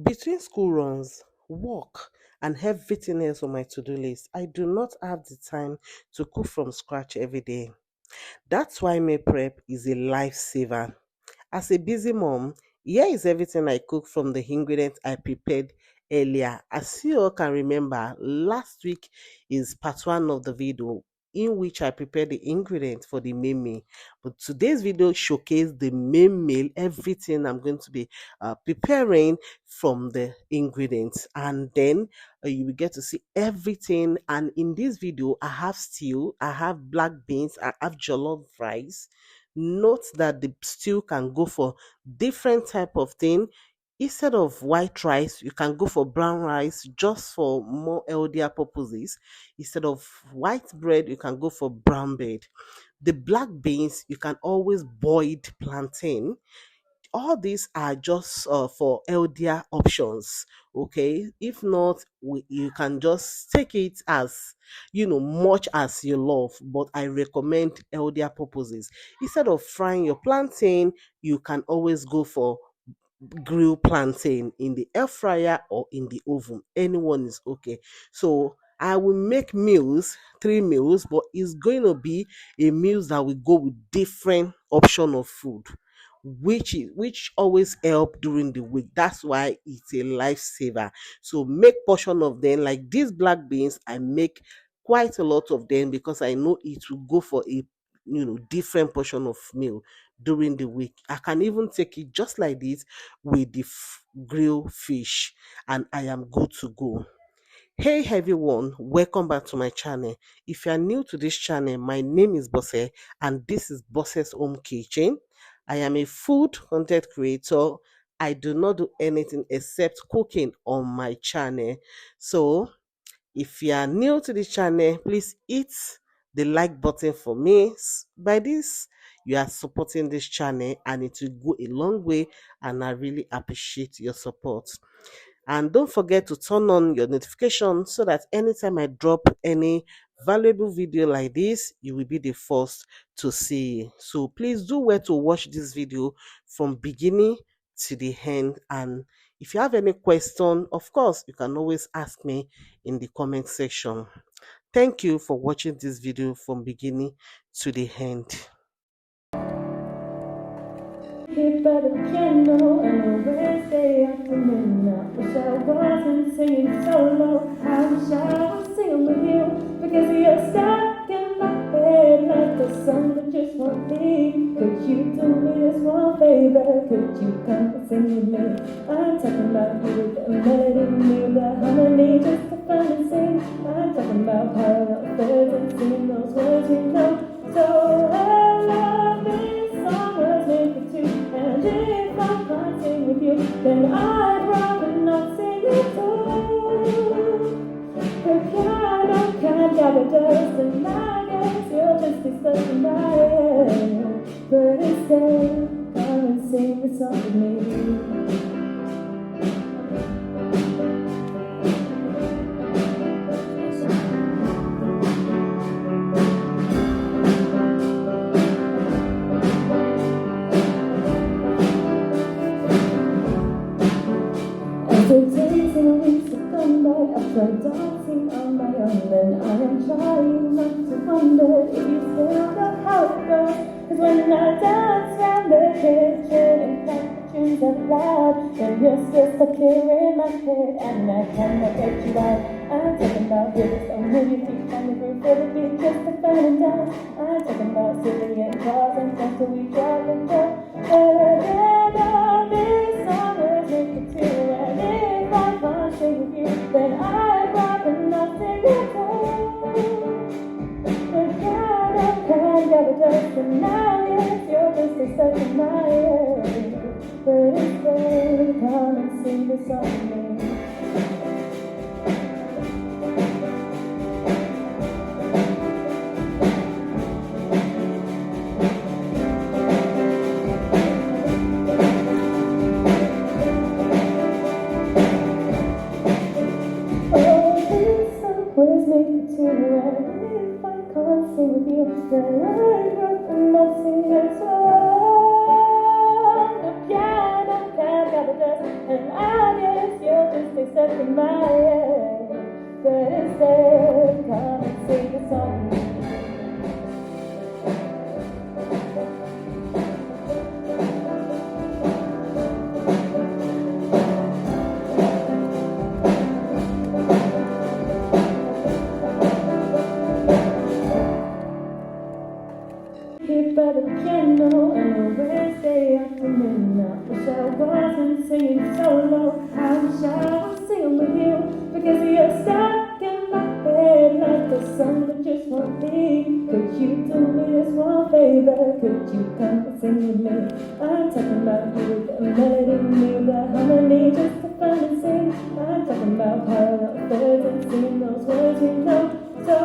Between school runs, work, and everything else on my to do list, I do not have the time to cook from scratch every day. That's why meal prep is a lifesaver. As a busy mom, here is everything I cooked from the ingredients I prepared earlier. As you all can remember, last week is part one of the video in which I prepared the ingredients for the main meal. But today's video showcases the main meal, everything I'm going to be preparing from the ingredients. And then you will get to see everything. And in this video, I have stew, I have black beans, I have jollof rice. Note that the stew can go for different type of thing. Instead of white rice, you can go for brown rice just for more healthier purposes. Instead of white bread, you can go for brown bread. The black beans, you can always boiled plantain. All these are just for healthier options. Okay, if not, you can just take it as much as you love, but I recommend healthier purposes. Instead of frying your plantain, you can always go for grill plantain in the air fryer or in the oven. Anyone is okay. So I will make meals, 3 meals, but it's going to be a meals that will go with different option of food, which always help during the week. That's why it's a lifesaver. So make portion of them. Like these black beans, I make quite a lot of them because I know it will go for a different portion of meal during the week. I can even take it just like this with the grill fish, and I am good to go. Hey everyone, welcome back to my channel. If you are new to this channel, my name is Bose and this is Bose's Home Kitchen. I am a food content creator. I do not do anything except cooking on my channel. So if you are new to this channel, please hit the like button for me. By this, you are supporting this channel and it will go a long way, and I really appreciate your support. And don't forget to turn on your notification so that anytime I drop any valuable video like this, you will be the first to see. So please do well to watch this video from beginning to the end. And if you have any question, of course, you can always ask me in the comment section. Thank you for watching this video from beginning to the end. Here by the piano on a Wednesday afternoon. I wish I wasn't singing solo. I wish I was singing with you because you're stuck in my head like the song that just won't leave. Could you do me this one favor? Could you come and sing with me? I'm talking about you with the melody, me the harmony, just to fun and sing. I'm talking about parallel thirds and singing those words we know. So I love this song was made for two. And if I can't sing with you, then I'd rather not sing at all. The piano can't gather dust, and I guess you'll just be stuck in my head. But instead, come and sing the song with me. The days and weeks have gone by. I've tried dancing on my own, and I am trying not to wonder if you still know how it goes. Cause when I dance round the kitchen and clap the tunes out loud, then you're still stuck here in my head, and I cannot get you out. I'm talking about rivers and move your feet on the groove for the beat just to find and dance. I'm talking about silly and cars and friends till we drive and go. This song was made for two, and if I can't sing with you, then I'd rather not sing at all. The piano can't gather dust, and now yes, you're just a stuck in my head. But instead, come and sing the song with me. Was made for two, and if I can't sing with you, then I'd rather not sing at all. The piano can't gather dust, and I guess stuck in my head. But instead, come and sing a song. Here by the piano and a Wednesday afternoon. I wish I wasn't singing solo. I wish I was singing with you, because you're stuck in my head like a song that just won't be. Could you do me this one favor? Could you come and sing with me? I'm talking about you with the melody, me with the harmony, just to fun and sing. I'm talking about parallel thirds and singing those words we know. So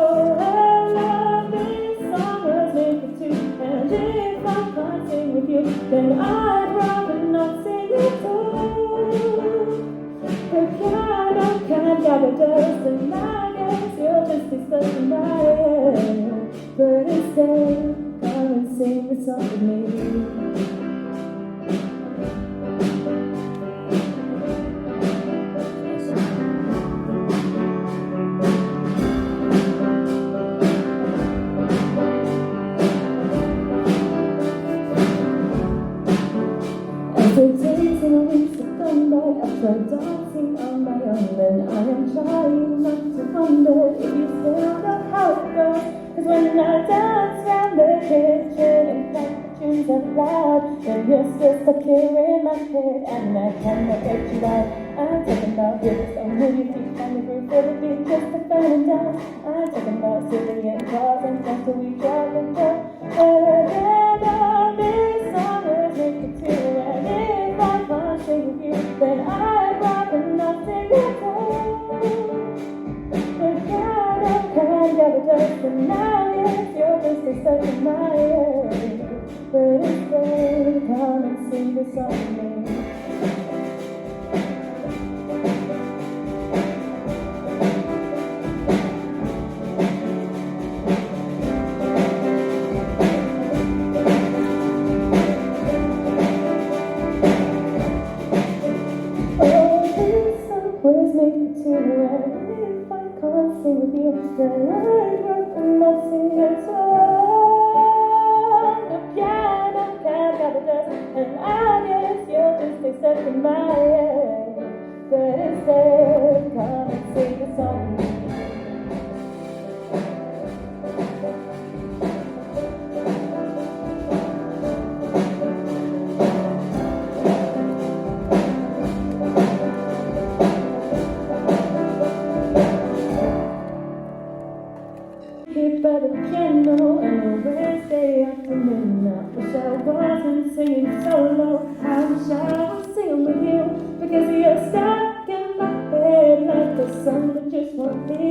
I love this song was made for two, and if I can't sing with you, then I'd rather not sing at all. The piano can't gather dust, and I guess you'll just be stuck in my head. But instead, come and sing the song with me. As the days and weeks have gone by, I've tried dancing on my own, and I am trying not to wonder if you still know how it goes. Cause when I dance round the kitchen and crack the tunes up loud, then you're still stuck here in my head, and I cannot get you out. I'm talking about rivers on move your feet, find the groove for the beat, just to find and down. I'm talking about silly and cars and things till we drop and down. This song was made for two, and if I can't sing with you, then I'd rather not sing at all. The piano can't gather dust, and now yes, you're just stuck in my head. But instead, come and sing the song with me. Was made for two, and if I can't sing with you, then I'd rather not sing at all. The piano can't gather dust, and I guess you'll just be stuck in my head. But instead, come and sing the song. Here by the piano and a Wednesday afternoon. I wish I wasn't singing solo. I wish I was singing with you, because you're stuck in my head like a song that just won't be.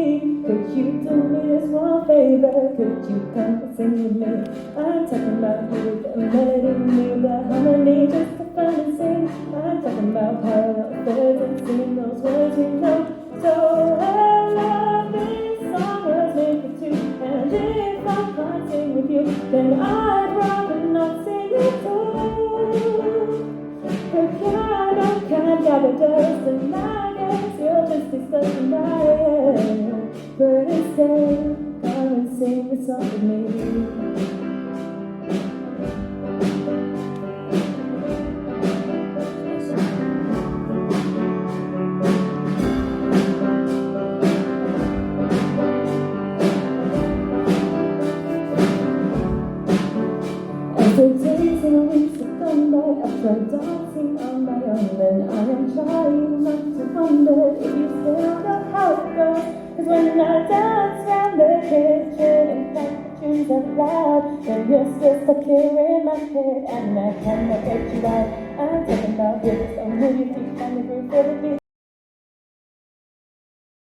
Could you do me this one favor? Could you come and sing with me? I'm talking about you with the melody, me with the harmony, just to fun and sing. I'm talking about parallel thirds and singing those words we know. So I love this song was made for two, and if I can't sing with you, then I'd rather not sing at all. The piano can't gather dust, and I guess you'll just be stuck in my head. But instead, come and sing the song with me. The days and weeks have gone by, I've tried dancing on my own, and I am trying not to wonder if you still know how it goes. Cause when I dance round the kitchen and crack the tunes up loud, then you're still stuck here in my head, and I cannot get you out. I'm talking about rivers on move your feet, find the groove for the beat,